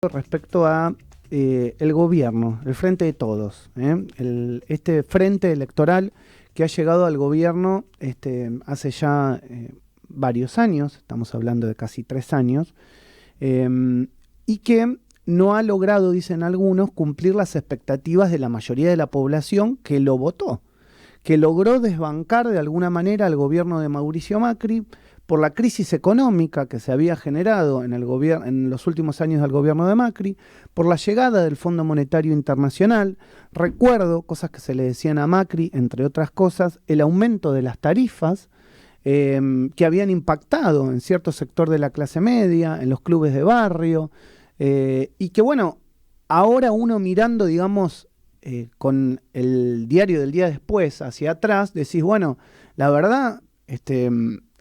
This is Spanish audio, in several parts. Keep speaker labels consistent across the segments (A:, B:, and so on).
A: respecto a el gobierno, el Frente de Todos, este frente electoral que ha llegado al gobierno hace ya varios años, estamos hablando de casi 3 años, y que no ha logrado, dicen algunos, cumplir las expectativas de la mayoría de la población que lo votó, que logró desbancar de alguna manera al gobierno de Mauricio Macri por la crisis económica que se había generado en los últimos años del gobierno de Macri, por la llegada del Fondo Monetario Internacional. Recuerdo cosas que se le decían a Macri, entre otras cosas, el aumento de las tarifas que habían impactado en cierto sector de la clase media, en los clubes de barrio, y que bueno, ahora uno mirando, digamos, con el diario del día después hacia atrás, decís, bueno, la verdad,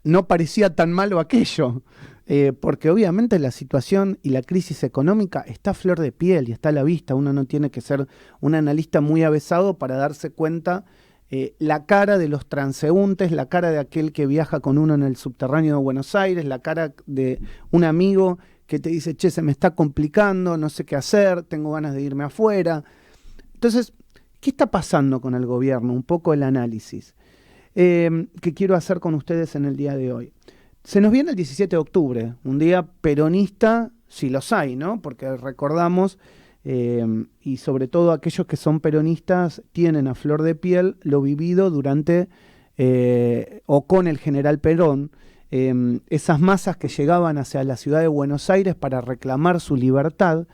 A: no parecía tan malo aquello, porque obviamente la situación y la crisis económica está a flor de piel y está a la vista. Uno no tiene que ser un analista muy avesado para darse cuenta la cara de los transeúntes, la cara de aquel que viaja con uno en el subterráneo de Buenos Aires, la cara de un amigo que te dice, che, se me está complicando, no sé qué hacer, tengo ganas de irme afuera. Entonces, ¿qué está pasando con el gobierno? Un poco el análisis que quiero hacer con ustedes en el día de hoy. Se nos viene el 17 de octubre, un día peronista, si los hay, ¿no? Porque recordamos, y sobre todo aquellos que son peronistas tienen a flor de piel lo vivido durante o con el general Perón, esas masas que llegaban hacia la ciudad de Buenos Aires para reclamar su libertad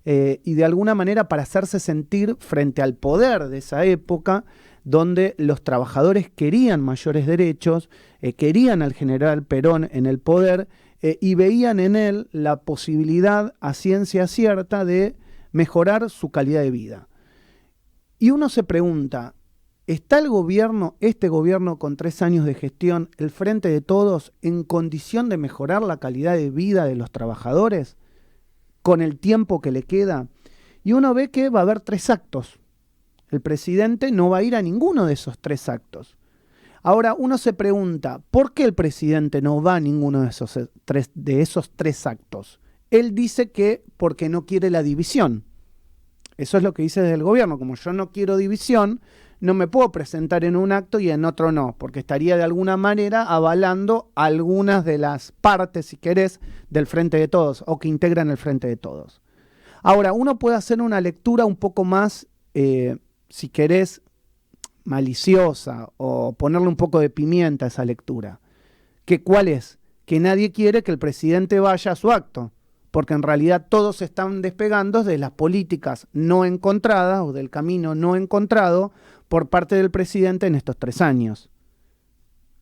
A: y de alguna manera para hacerse sentir frente al poder de esa época, donde los trabajadores querían mayores derechos, querían al general Perón en el poder y veían en él la posibilidad a ciencia cierta de mejorar su calidad de vida. Y uno se pregunta, ¿está el gobierno, este gobierno con 3 años de gestión, el Frente de Todos, en condición de mejorar la calidad de vida de los trabajadores con el tiempo que le queda? Y uno ve que va a haber 3 actos. El presidente no va a ir a ninguno de esos 3 actos. Ahora uno se pregunta, ¿por qué el presidente no va a ninguno de esos tres actos? Él dice que porque no quiere la división. Eso es lo que dice desde el gobierno. Como yo no quiero división, no me puedo presentar en un acto y en otro no, porque estaría de alguna manera avalando algunas de las partes, si querés, del Frente de Todos o que integran el Frente de Todos. Ahora, uno puede hacer una lectura un poco más, si querés, maliciosa o ponerle un poco de pimienta a esa lectura. ¿Cuál es? Que nadie quiere que el presidente vaya a su acto, porque en realidad todos se están despegando de las políticas no encontradas o del camino no encontrado por parte del presidente en estos 3 años.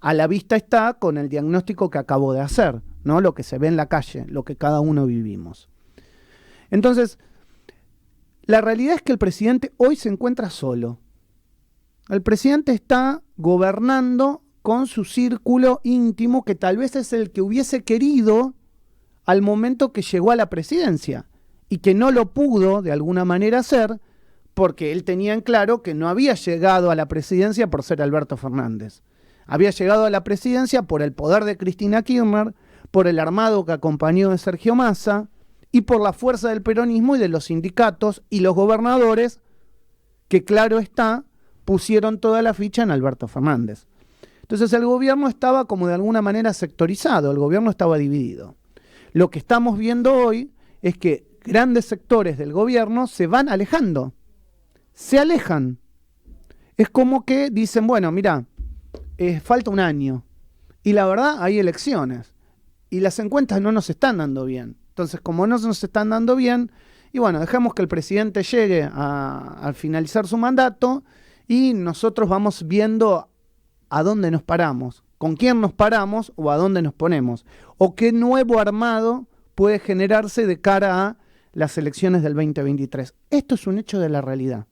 A: A la vista está con el diagnóstico que acabo de hacer, ¿no? Lo que se ve en la calle, lo que cada uno vivimos. Entonces, la realidad es que el presidente hoy se encuentra solo. El presidente está gobernando con su círculo íntimo, que tal vez es el que hubiese querido al momento que llegó a la presidencia y que no lo pudo de alguna manera hacer porque él tenía en claro que no había llegado a la presidencia por ser Alberto Fernández. Había llegado a la presidencia por el poder de Cristina Kirchner, por el armado que acompañó de Sergio Massa y por la fuerza del peronismo y de los sindicatos y los gobernadores que, claro está, pusieron toda la ficha en Alberto Fernández. Entonces el gobierno estaba como de alguna manera sectorizado, el gobierno estaba dividido. Lo que estamos viendo hoy es que grandes sectores del gobierno se van alejando, se alejan. Es como que dicen, bueno, mira, falta un año y la verdad hay elecciones y las encuestas no nos están dando bien. Entonces, como no nos están dando bien, y bueno, dejemos que el presidente llegue a finalizar su mandato y nosotros vamos viendo a dónde nos paramos, con quién nos paramos o a dónde nos ponemos, o qué nuevo armado puede generarse de cara a las elecciones del 2023. Esto es un hecho de la realidad.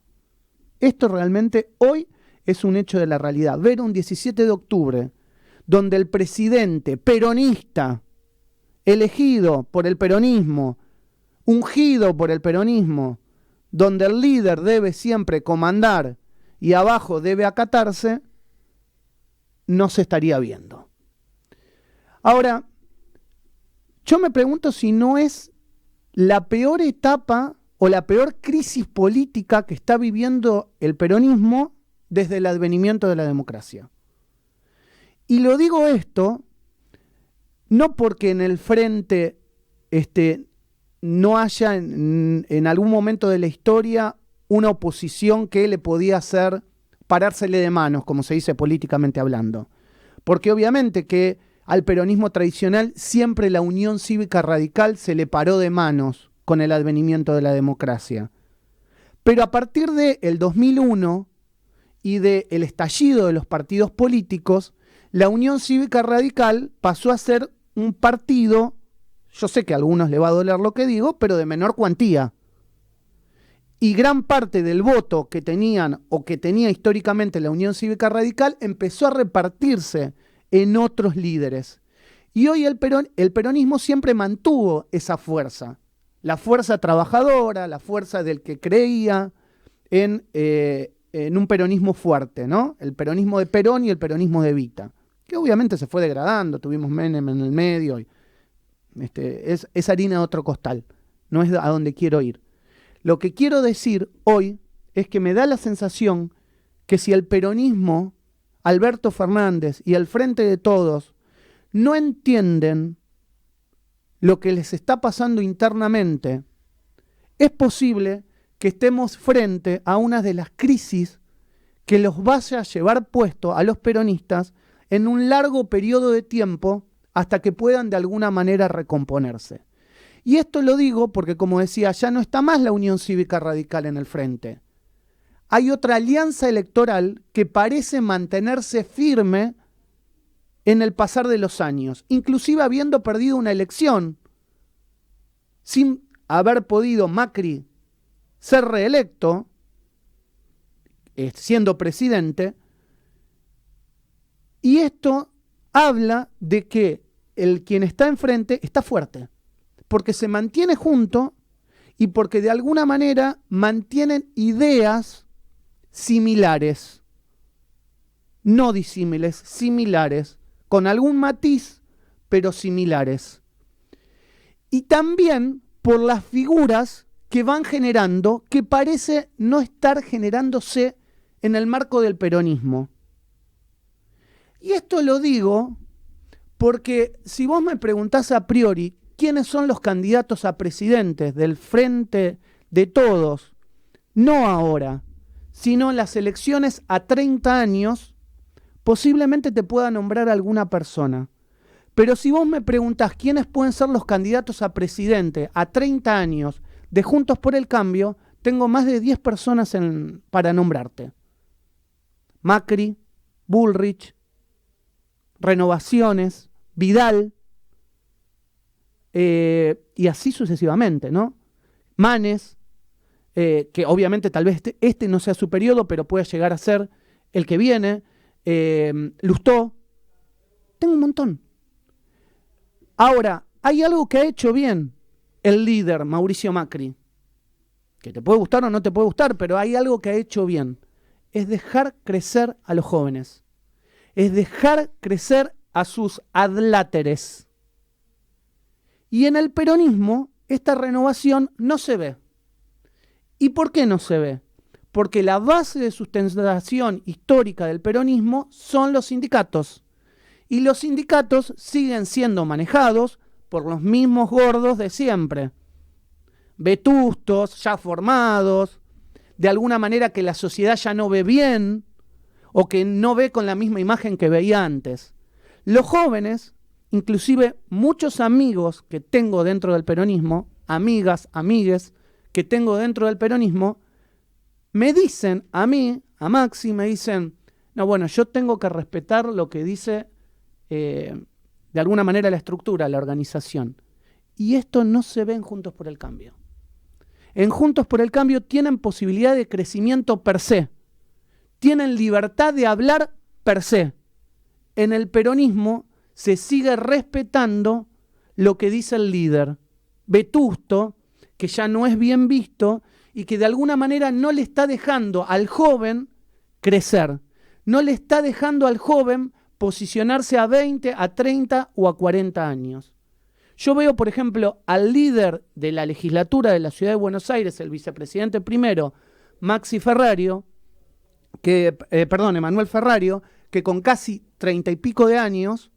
A: Esto realmente hoy es un hecho de la realidad. Ver un 17 de octubre donde el presidente peronista, elegido por el peronismo, ungido por el peronismo, donde el líder debe siempre comandar y abajo debe acatarse, no se estaría viendo. Ahora, yo me pregunto si no es la peor etapa o la peor crisis política que está viviendo el peronismo desde el advenimiento de la democracia. Y lo digo esto no porque en el frente no haya en algún momento de la historia una oposición que le podía hacer parársele de manos, como se dice políticamente hablando. Porque obviamente que al peronismo tradicional siempre la Unión Cívica Radical se le paró de manos con el advenimiento de la democracia. Pero a partir del 2001 y del estallido de los partidos políticos, la Unión Cívica Radical pasó a ser un partido, yo sé que a algunos le va a doler lo que digo, pero de menor cuantía. Y gran parte del voto que tenían o que tenía históricamente la Unión Cívica Radical empezó a repartirse en otros líderes. Y hoy el peronismo siempre mantuvo esa fuerza. La fuerza trabajadora, la fuerza del que creía en un peronismo fuerte, ¿no? El peronismo de Perón y el peronismo de Evita, que obviamente se fue degradando, tuvimos Menem en el medio, y, es harina de otro costal, no es a donde quiero ir. Lo que quiero decir hoy es que me da la sensación que si el peronismo, Alberto Fernández y el Frente de Todos no entienden lo que les está pasando internamente, es posible que estemos frente a una de las crisis que los vaya a llevar puesto a los peronistas en un largo periodo de tiempo hasta que puedan de alguna manera recomponerse. Y esto lo digo porque, como decía, ya no está más la Unión Cívica Radical en el frente. Hay otra alianza electoral que parece mantenerse firme en el pasar de los años, inclusive habiendo perdido una elección, sin haber podido Macri ser reelecto, siendo presidente, y esto habla de que quien está enfrente está fuerte, porque se mantiene junto y porque de alguna manera mantienen ideas similares, no disímiles, similares, con algún matiz, pero similares. Y también por las figuras que van generando, que parece no estar generándose en el marco del peronismo. Y esto lo digo porque si vos me preguntás a priori quiénes son los candidatos a presidentes del Frente de Todos, no ahora, sino en las elecciones a 30 años, posiblemente te pueda nombrar alguna persona. Pero si vos me preguntás quiénes pueden ser los candidatos a presidente a 30 años de Juntos por el Cambio, tengo más de 10 personas para nombrarte. Macri, Bullrich, Renovaciones, Vidal, y así sucesivamente, ¿no? Manes, que obviamente tal vez este no sea su periodo, pero puede llegar a ser el que viene, Lustó, tengo un montón. Ahora, hay algo que ha hecho bien el líder Mauricio Macri, que te puede gustar o no te puede gustar, pero hay algo que ha hecho bien, es dejar crecer a los jóvenes, es dejar crecer a sus adláteres. Y en el peronismo esta renovación no se ve. ¿Y por qué no se ve? Porque la base de sustentación histórica del peronismo son los sindicatos. Y los sindicatos siguen siendo manejados por los mismos gordos de siempre. Vetustos, ya formados, de alguna manera que la sociedad ya no ve bien o que no ve con la misma imagen que veía antes. Los jóvenes, inclusive muchos amigos que tengo dentro del peronismo, amigas, amigues que tengo dentro del peronismo, me dicen a mí, a Maxi, me dicen, no, bueno, yo tengo que respetar lo que dice de alguna manera la estructura, la organización. Y esto no se ve en Juntos por el Cambio. En Juntos por el Cambio tienen posibilidad de crecimiento per se, tienen libertad de hablar per se. En el peronismo se sigue respetando lo que dice el líder, vetusto, que ya no es bien visto y que de alguna manera no le está dejando al joven crecer, no le está dejando al joven posicionarse a 20, a 30 o a 40 años. Yo veo, por ejemplo, al líder de la legislatura de la Ciudad de Buenos Aires, el vicepresidente primero, Emanuel Ferrario, que con casi 30 y pico de años,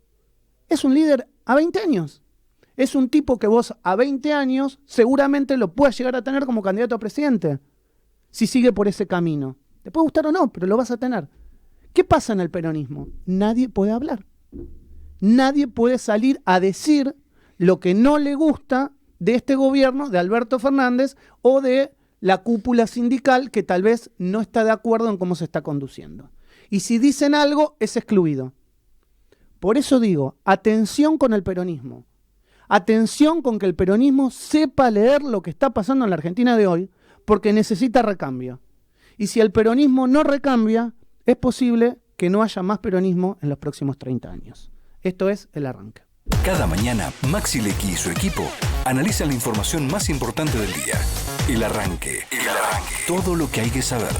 A: es un líder a 20 años. Es un tipo que vos a 20 años seguramente lo puedas llegar a tener como candidato a presidente, si sigue por ese camino. Te puede gustar o no, pero lo vas a tener. ¿Qué pasa en el peronismo? Nadie puede hablar. Nadie puede salir a decir lo que no le gusta de este gobierno, de Alberto Fernández, o de la cúpula sindical que tal vez no está de acuerdo en cómo se está conduciendo. Y si dicen algo, es excluido. Por eso digo, atención con el peronismo. Atención con que el peronismo sepa leer lo que está pasando en la Argentina de hoy, porque necesita recambio. Y si el peronismo no recambia, es posible que no haya más peronismo en los próximos 30 años. Esto es El Arranque.
B: Cada mañana, Maxi Lecky y su equipo analizan la información más importante del día. El Arranque. Todo lo que hay que saber.